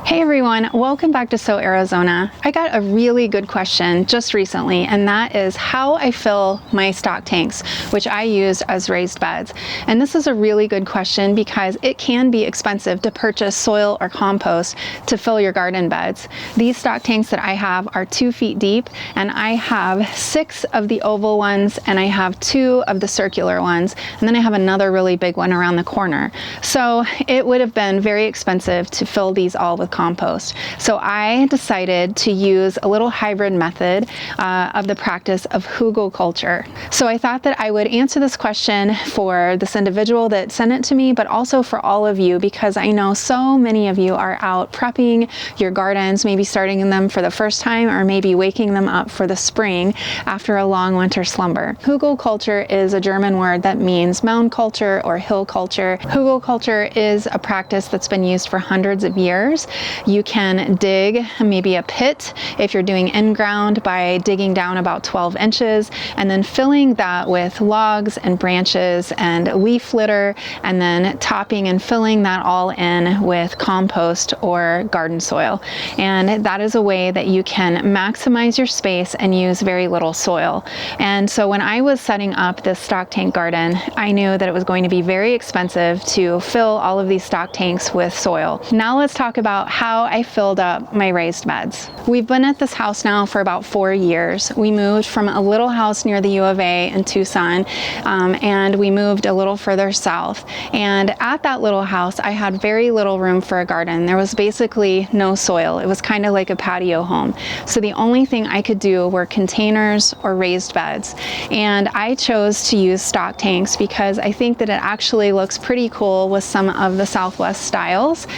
Hey everyone, welcome back to So Arizona. I got a really good question just recently, and that is how I fill my stock tanks, which I use as raised beds. And this is a really good question because it can be expensive to purchase soil or compost to fill your garden beds. These stock tanks that I have are 2 feet deep, and I have 6 of the oval ones, and I have 2 of the circular ones, and then I have another really big one around the corner. So it would have been very expensive to fill these all with compost. So I decided to use a little hybrid method of the practice of hugelkultur. So I thought that I would answer this question for this individual that sent it to me, but also for all of you, because I know so many of you are out prepping your gardens, maybe starting them for the first time, or maybe waking them up for the spring after a long winter slumber. Hugelkultur is a German word that means mound culture or hill culture. Hugelkultur is a practice that's been used for hundreds of years. You can dig maybe a pit if you're doing in-ground by digging down about 12 inches and then filling that with logs and branches and leaf litter, and then topping and filling that all in with compost or garden soil. And that is a way that you can maximize your space and use very little soil. And so when I was setting up this stock tank garden, I knew that it was going to be very expensive to fill all of these stock tanks with soil. Now let's talk about how I filled up my raised beds. We've been at this house now for about 4 years. We moved from a little house near the U of A in Tucson, and we moved a little further south. And at that little house, I had very little room for a garden. There was basically no soil. It was kind of like a patio home. So the only thing I could do were containers or raised beds. And I chose to use stock tanks because I think that it actually looks pretty cool with some of the Southwest styles.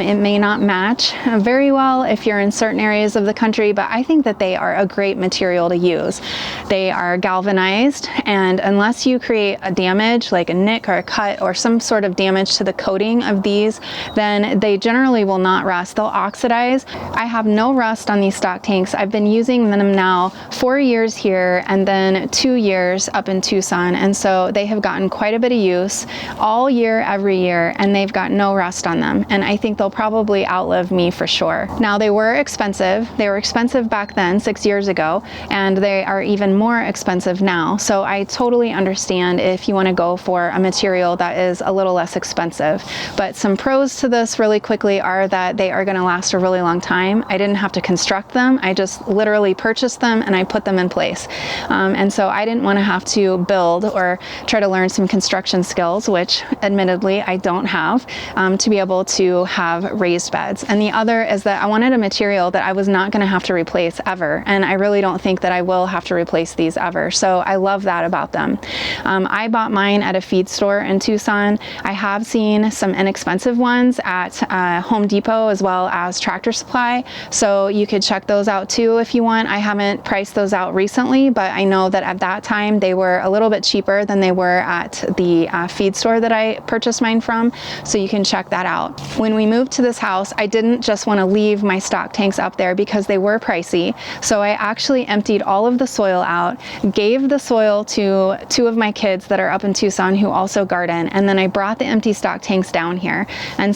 It may not match very well if you're in certain areas of the country, but I think that they are a great material to use. They are galvanized, and unless you create a damage like a nick or a cut or some sort of damage to the coating of these, then they generally will not rust. They'll oxidize. I have no rust on these stock tanks. I've been using them now 4 years here and then 2 years up in Tucson, and so they have gotten quite a bit of use all year, every year, and they've got no rust on them, and I think they'll probably outlive me for sure. Now, they were expensive. They were expensive back then, 6 years ago, and they are even more expensive now. So I totally understand if you want to go for a material that is a little less expensive. But some pros to this really quickly are that they are going to last a really long time. I didn't have to construct them. I just literally purchased them and I put them in place. And so I didn't want to have to build or try to learn some construction skills, which admittedly I don't have, to be able to have raised beds. And the other is that I wanted a material that I was not going to have to replace ever, and I really don't think that I will have to replace these ever, so I love that about them. I bought mine at a feed store in Tucson. I have seen some inexpensive ones at Home Depot as well as Tractor Supply, so you could check those out too if you want. I haven't priced those out recently, but I know that at that time they were a little bit cheaper than they were at the feed store that I purchased mine from, so you can check that out. When we moved to this house, I didn't just want to leave my stock tanks up there because they were pricey. So I actually emptied all of the soil out, gave the soil to 2 of my kids that are up in Tucson who also garden, and then I brought the empty stock tanks down here. And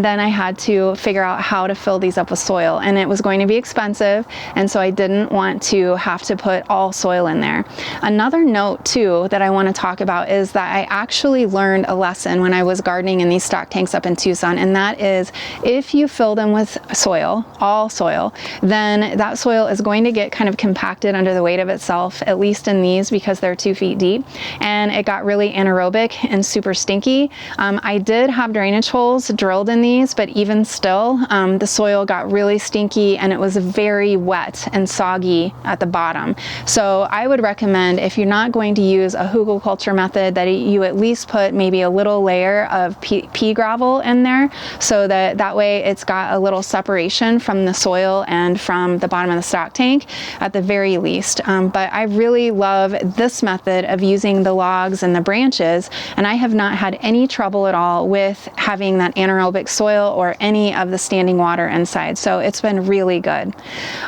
then I had to figure out how to fill these up with soil, and it was going to be expensive, and so I didn't want to have to put all soil in there. Another note too that I want to talk about is that I actually learned a lesson when I was gardening in these stock tanks up in Tucson, and that is if you fill them with soil, all soil, then that soil is going to get kind of compacted under the weight of itself, at least in these because they're 2 feet deep, and it got really anaerobic and super stinky. I did have drainage holes drilled in these, but even still, the soil got really stinky and it was very wet and soggy at the bottom. So I would recommend, if you're not going to use a hugelkultur method, that you at least put maybe a little layer of pea gravel in there, so that way it's got a little separation from the soil and from the bottom of the stock tank at the very least. But I really love this method of using the logs and the branches, and I have not had any trouble at all with having that anaerobic soil or any of the standing water inside. So it's been really good.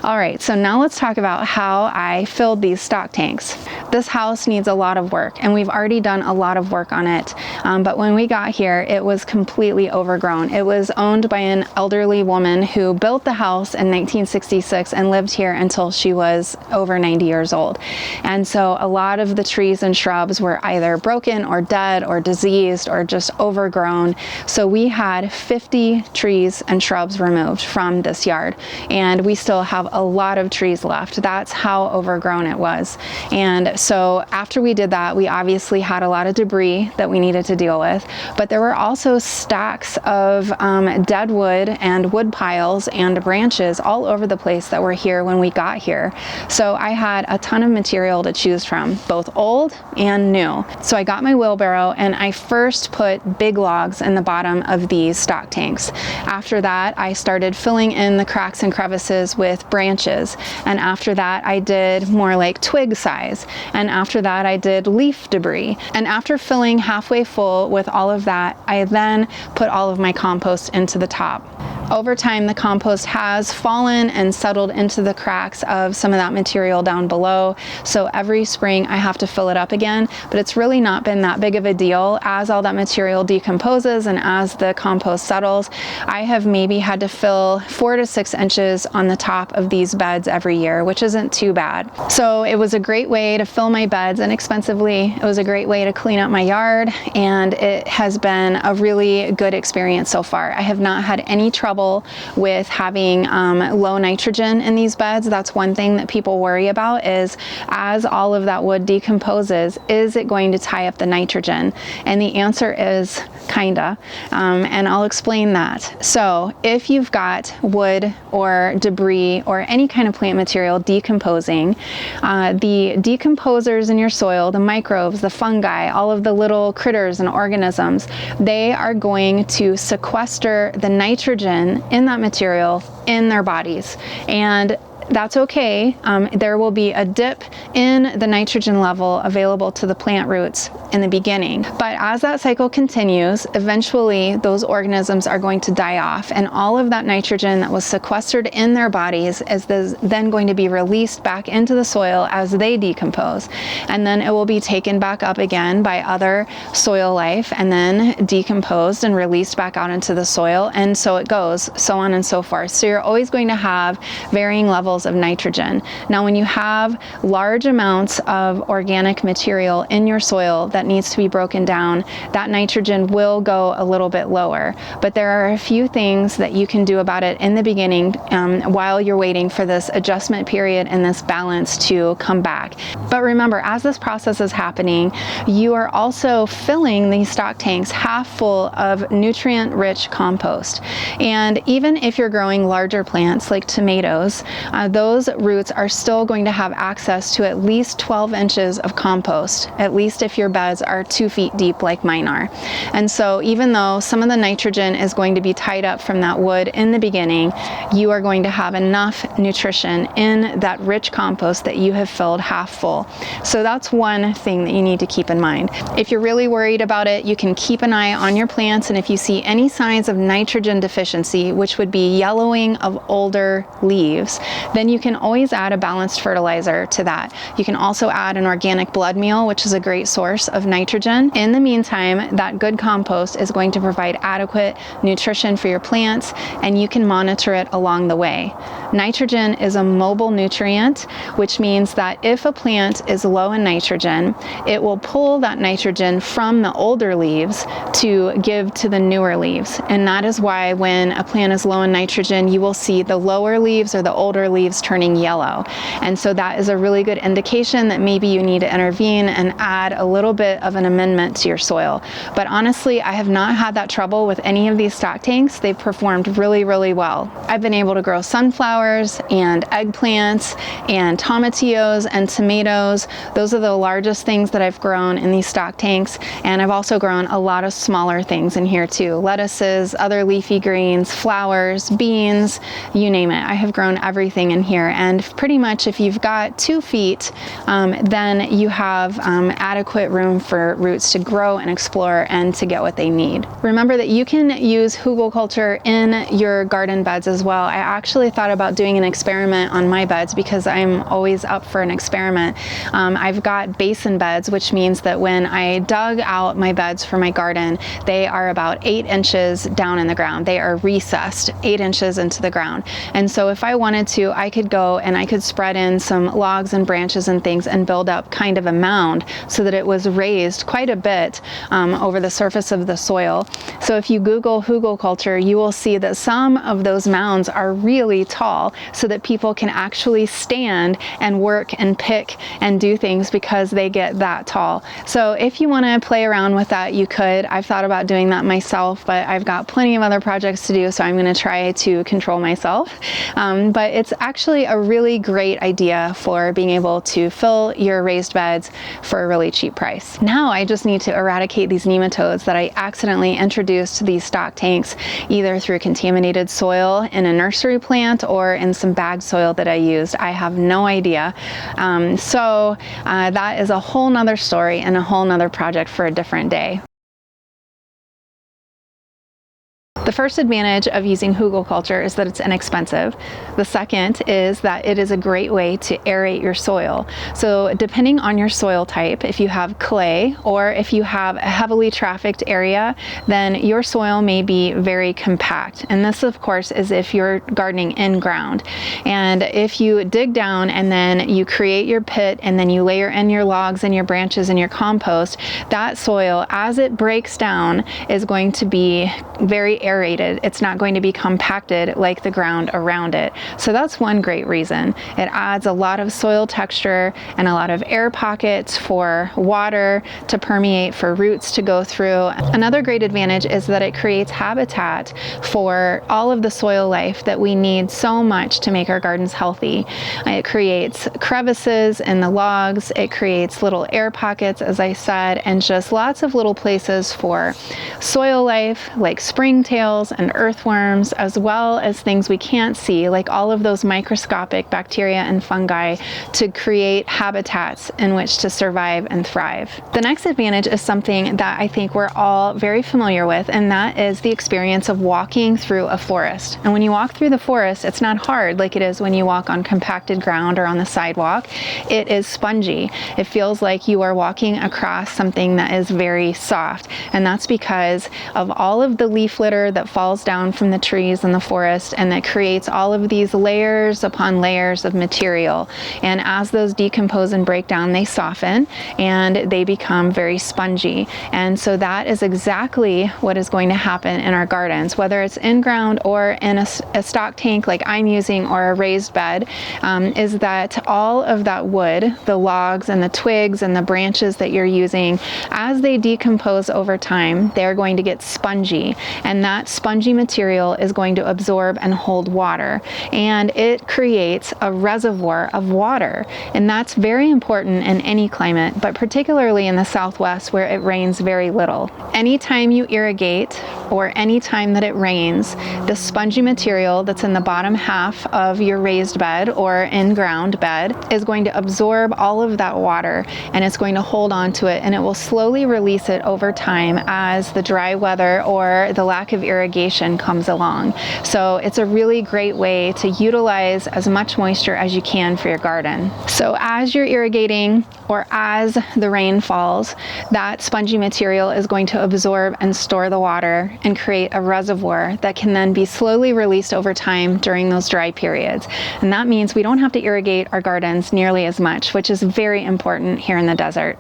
All right, so now let's talk about how I filled these stock tanks. This house needs a lot of work, and we've already done a lot of work on it. But when we got here, it was completely overgrown. It was owned by an elderly woman who built the house in 1966 and lived here until she was over 90 years old. And so a lot of the trees and shrubs were either broken or dead or diseased or just overgrown. So we had 50 trees and shrubs removed from this yard, and we still have a lot of trees left. That's how overgrown it was. And so after we did that, we obviously had a lot of debris that we needed to deal with, but there were also stacks of dead wood and wood piles and branches all over the place that were here when we got here. So I had a ton of material to choose from, both old and new. So I got my wheelbarrow and I first put big logs in the bottom of these stock tanks. After that, I started filling in the cracks and crevices with branches. And after that, I did more like twig size. And after that, I did leaf debris. And after filling halfway full with all of that, I then put all of my compost into the top. Over time, the compost has fallen and settled into the cracks of some of that material down below. So every spring I have to fill it up again, but it's really not been that big of a deal. As all that material decomposes and as the compost settles, I have maybe had to fill 4 to 6 inches on the top of these beds every year, which isn't too bad. So it was a great way to fill my beds inexpensively. It was a great way to clean up my yard, and it has been a really good experience so far. I have not had any trouble with having low nitrogen in these beds. That's one thing that people worry about, is as all of that wood decomposes, is it going to tie up the nitrogen? And the answer is kinda, and I'll explain that. So if you've got wood or debris or any kind of plant material decomposing, the decomposers in your soil, the microbes, the fungi, all of the little critters and organisms, they are going to sequester the nitrogen in that material in their bodies. And that's okay. There will be a dip in the nitrogen level available to the plant roots in the beginning. But as that cycle continues, eventually those organisms are going to die off, and all of that nitrogen that was sequestered in their bodies is then going to be released back into the soil as they decompose. And then it will be taken back up again by other soil life and then decomposed and released back out into the soil. And so it goes, so on and so forth. So you're always going to have varying levels of nitrogen. Now, when you have large amounts of organic material in your soil that needs to be broken down, that nitrogen will go a little bit lower. But there are a few things that you can do about it in the beginning while you're waiting for this adjustment period and this balance to come back. But remember, as this process is happening, you are also filling these stock tanks half full of nutrient-rich compost. And even if you're growing larger plants like tomatoes, those roots are still going to have access to at least 12 inches of compost, at least if your beds are 2 feet deep like mine are. And so even though some of the nitrogen is going to be tied up from that wood in the beginning, you are going to have enough nutrition in that rich compost that you have filled half full. So that's one thing that you need to keep in mind. If you're really worried about it, you can keep an eye on your plants, and if you see any signs of nitrogen deficiency, which would be yellowing of older leaves, then you can always add a balanced fertilizer to that. You can also add an organic blood meal, which is a great source of nitrogen. In the meantime, that good compost is going to provide adequate nutrition for your plants, and you can monitor it along the way. Nitrogen is a mobile nutrient, which means that if a plant is low in nitrogen, it will pull that nitrogen from the older leaves to give to the newer leaves. And that is why when a plant is low in nitrogen, you will see the lower leaves or the older leaves turning yellow. And so that is a really good indication that maybe you need to intervene and add a little bit of an amendment to your soil. But honestly, I have not had that trouble with any of these stock tanks. They've performed really, really well. I've been able to grow sunflowers and eggplants and tomatillos and tomatoes. Those are the largest things that I've grown in these stock tanks. And I've also grown a lot of smaller things in here too. Lettuces, other leafy greens, flowers, beans, you name it. I have grown everything in here. And pretty much if you've got 2 feet, then you have adequate room for roots to grow and explore and to get what they need. Remember that you can use hugelkultur in your garden beds as well. I actually thought about about doing an experiment on my beds because I'm always up for an experiment. I've got basin beds, which means that when I dug out my beds for my garden, they are about 8 inches down in the ground. They are recessed 8 inches into the ground. And so if I wanted to, I could go and I could spread in some logs and branches and things and build up kind of a mound so that it was raised quite a bit over the surface of the soil. So if you Google hugelkultur, you will see that some of those mounds are really tall so that people can actually stand and work and pick and do things because they get that tall. So if you want to play around with that, you could. I've thought about doing that myself, but I've got plenty of other projects to do, so I'm going to try to control myself. But it's actually a really great idea for being able to fill your raised beds for a really cheap price. Now I just need to eradicate these nematodes that I accidentally introduced to these stock tanks, either through contaminated soil in a nursery plant or in some bag soil that I used. I have no idea. So that is a whole nother story and a whole nother project for a different day. The first advantage of using hugelkultur is that it's inexpensive. The second is that it is a great way to aerate your soil. So depending on your soil type, if you have clay or if you have a heavily trafficked area, then your soil may be very compact. And this, of course, is if you're gardening in ground. And if you dig down and then you create your pit and then you layer in your logs and your branches and your compost, that soil, as it breaks down, is going to be very aerated. It's not going to be compacted like the ground around it. So that's one great reason. It adds a lot of soil texture and a lot of air pockets for water to permeate, for roots to go through. Another great advantage is that it creates habitat for all of the soil life that we need so much to make our gardens healthy. It creates crevices in the logs, it creates little air pockets, as I said, and just lots of little places for soil life like springtails and earthworms, as well as things we can't see, like all of those microscopic bacteria and fungi, to create habitats in which to survive and thrive. The next advantage is something that I think we're all very familiar with, and that is the experience of walking through a forest. And when you walk through the forest, it's not hard like it is when you walk on compacted ground or on the sidewalk. It is spongy. It feels like you are walking across something that is very soft, and that's because of all of the leaf litter that falls down from the trees in the forest, and that creates all of these layers upon layers of material. And as those decompose and break down, they soften and they become very spongy. And so that is exactly what is going to happen in our gardens, whether it's in ground or in a stock tank like I'm using or a raised bed, is that all of that wood, the logs and the twigs and the branches that you're using, as they decompose over time, they're going to get spongy. And that spongy material is going to absorb and hold water, and it creates a reservoir of water. And that's very important in any climate, but particularly in the Southwest where it rains very little. Anytime you irrigate or anytime that it rains, the spongy material that's in the bottom half of your raised bed or in-ground bed is going to absorb all of that water, and it's going to hold on to it, and it will slowly release it over time as the dry weather or the lack of irrigation comes along. So it's a really great way to utilize as much moisture as you can for your garden. So as you're irrigating or as the rain falls, that spongy material is going to absorb and store the water and create a reservoir that can then be slowly released over time during those dry periods. And that means we don't have to irrigate our gardens nearly as much, which is very important here in the desert.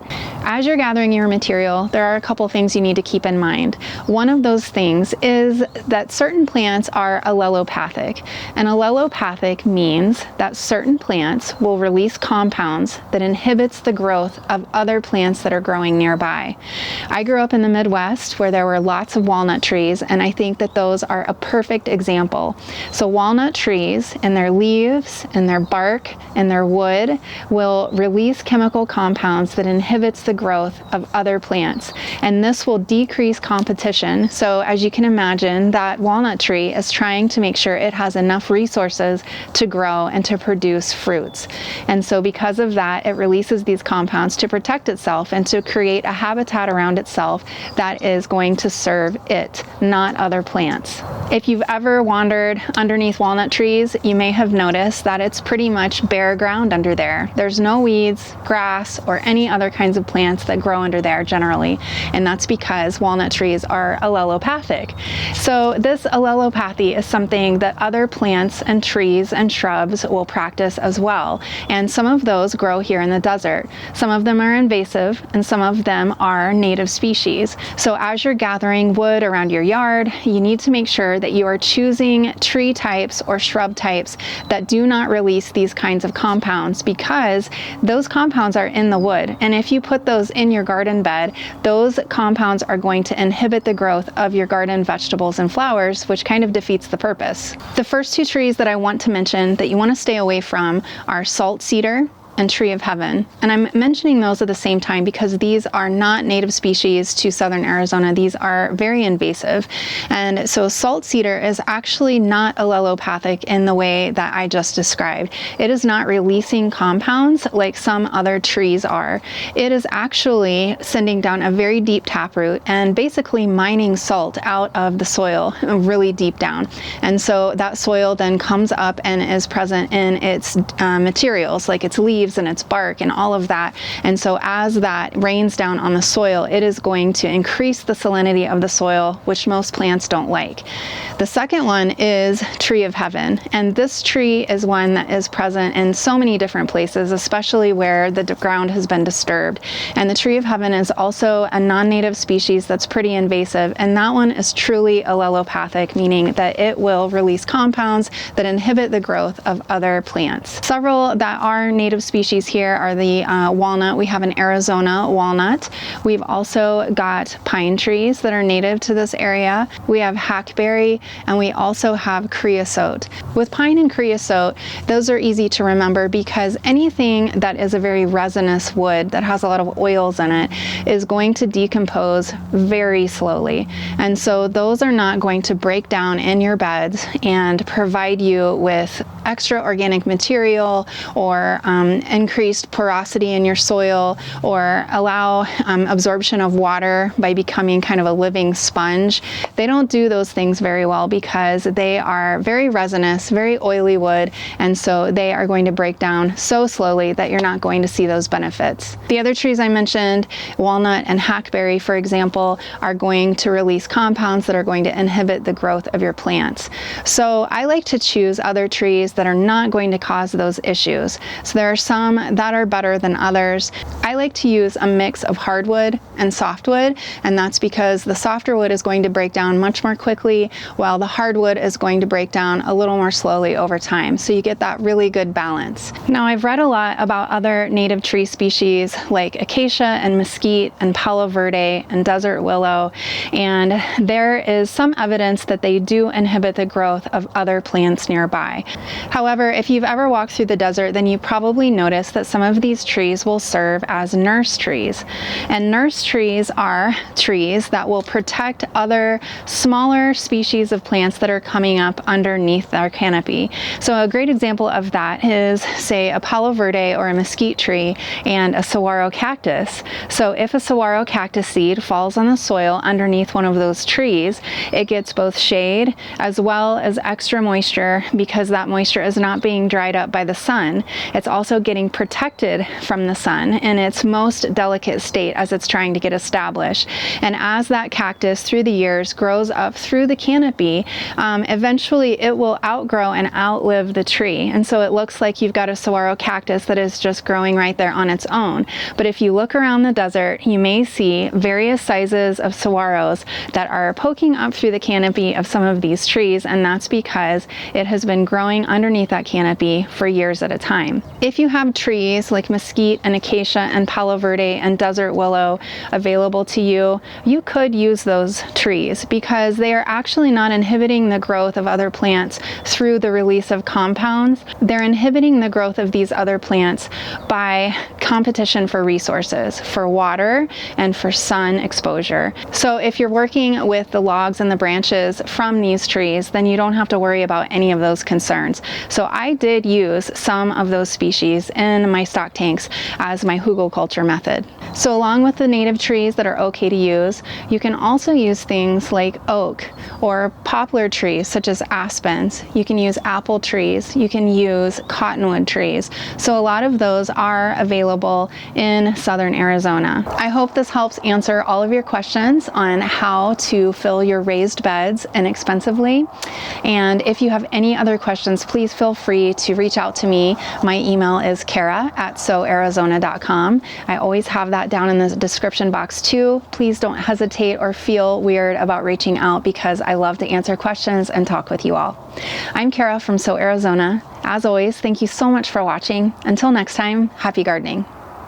As you're gathering your material, there are a couple things you need to keep in mind. One of those things is that certain plants are allelopathic. And allelopathic means that certain plants will release compounds that inhibits the growth of other plants that are growing nearby. I grew up in the Midwest where there were lots of walnut trees, and I think that those are a perfect example. So walnut trees and their leaves and their bark and their wood will release chemical compounds that inhibits the growth of other plants, and this will decrease competition. So as you can imagine, imagine that walnut tree is trying to make sure it has enough resources to grow and to produce fruits. And so because of that, it releases these compounds to protect itself and to create a habitat around itself that is going to serve it, not other plants. If you've ever wandered underneath walnut trees, you may have noticed that it's pretty much bare ground under there. There's no weeds, grass, or any other kinds of plants that grow under there generally, and that's because walnut trees are allelopathic. So this allelopathy is something that other plants and trees and shrubs will practice as well, and some of those grow here in the desert. Some of them are invasive and some of them are native species. So as you're gathering wood around your yard, you need to make sure that you are choosing tree types or shrub types that do not release these kinds of compounds, because those compounds are in the wood, and if you put those in your garden bed, those compounds are going to inhibit the growth of your garden vegetables and flowers, which kind of defeats the purpose. The first two trees that I want to mention that you want to stay away from are salt cedar and tree of heaven. And I'm mentioning those at the same time because these are not native species to southern Arizona. These are very invasive. And so salt cedar is actually not allelopathic in the way that I just described. It is not releasing compounds like some other trees are. It is actually sending down a very deep taproot and basically mining salt out of the soil really deep down. And so that soil then comes up and is present in its materials, like its leaves and its bark and all of that. And so as that rains down on the soil, it is going to increase the salinity of the soil, which most plants don't like. The second one is tree of heaven. And this tree is one that is present in so many different places, especially where the ground has been disturbed. And the tree of heaven is also a non-native species that's pretty invasive. And that one is truly allelopathic, meaning that it will release compounds that inhibit the growth of other plants. Several that are native species here are the walnut. We have an Arizona walnut. We've also got pine trees that are native to this area. We have hackberry, and we also have creosote. With pine and creosote, those are easy to remember because anything that is a very resinous wood that has a lot of oils in it is going to decompose very slowly. And so those are not going to break down in your beds and provide you with extra organic material or increased porosity in your soil or allow absorption of water by becoming kind of a living sponge. They don't do those things very well because they are very resinous, very oily wood, and so they are going to break down so slowly that you're not going to see those benefits. The other trees I mentioned, walnut and hackberry, for example, are going to release compounds that are going to inhibit the growth of your plants. So I like to choose other trees that are not going to cause those issues. So there are some that are better than others. I like to use a mix of hardwood and softwood, and that's because the softer wood is going to break down much more quickly, while the hardwood is going to break down a little more slowly over time. So you get that really good balance. Now, I've read a lot about other native tree species like acacia and mesquite and palo verde and desert willow, and there is some evidence that they do inhibit the growth of other plants nearby. However, if you've ever walked through the desert, then you probably noticed that some of these trees will serve as nurse trees. And nurse trees are trees that will protect other smaller species of plants that are coming up underneath their canopy. So a great example of that is, say, a palo verde or a mesquite tree and a saguaro cactus. So if a saguaro cactus seed falls on the soil underneath one of those trees, it gets both shade as well as extra moisture because that moisture is not being dried up by the sun. It's also getting protected from the sun in its most delicate state as it's trying to get established. And as that cactus through the years grows up through the canopy, eventually it will outgrow and outlive the tree. And so it looks like you've got a saguaro cactus that is just growing right there on its own. But if you look around the desert, you may see various sizes of saguaros that are poking up through the canopy of some of these trees, and that's because it has been growing underneath that canopy for years at a time. If you have trees like mesquite and acacia and palo verde and desert willow available to you, you could use those trees because they are actually not inhibiting the growth of other plants through the release of compounds. They're inhibiting the growth of these other plants by competition for resources, for water and for sun exposure. So if you're working with the logs and the branches from these trees, then you don't have to worry about any of those concerns. So I did use some of those species in my stock tanks as my hugelkultur method. So along with the native trees that are okay to use, you can also use things like oak or poplar trees such as aspens. You can use apple trees. You can use cottonwood trees. So a lot of those are available in southern Arizona. I hope this helps answer all of your questions on how to fill your raised beds inexpensively. And if you have any other questions, please feel free to reach out to me. My email is kara@soarizona.com. I always have that down in the description box too. Please don't hesitate or feel weird about reaching out because I love to answer questions and talk with you all. I'm Kara from So Arizona. As always, thank you so much for watching. Until next time, happy gardening.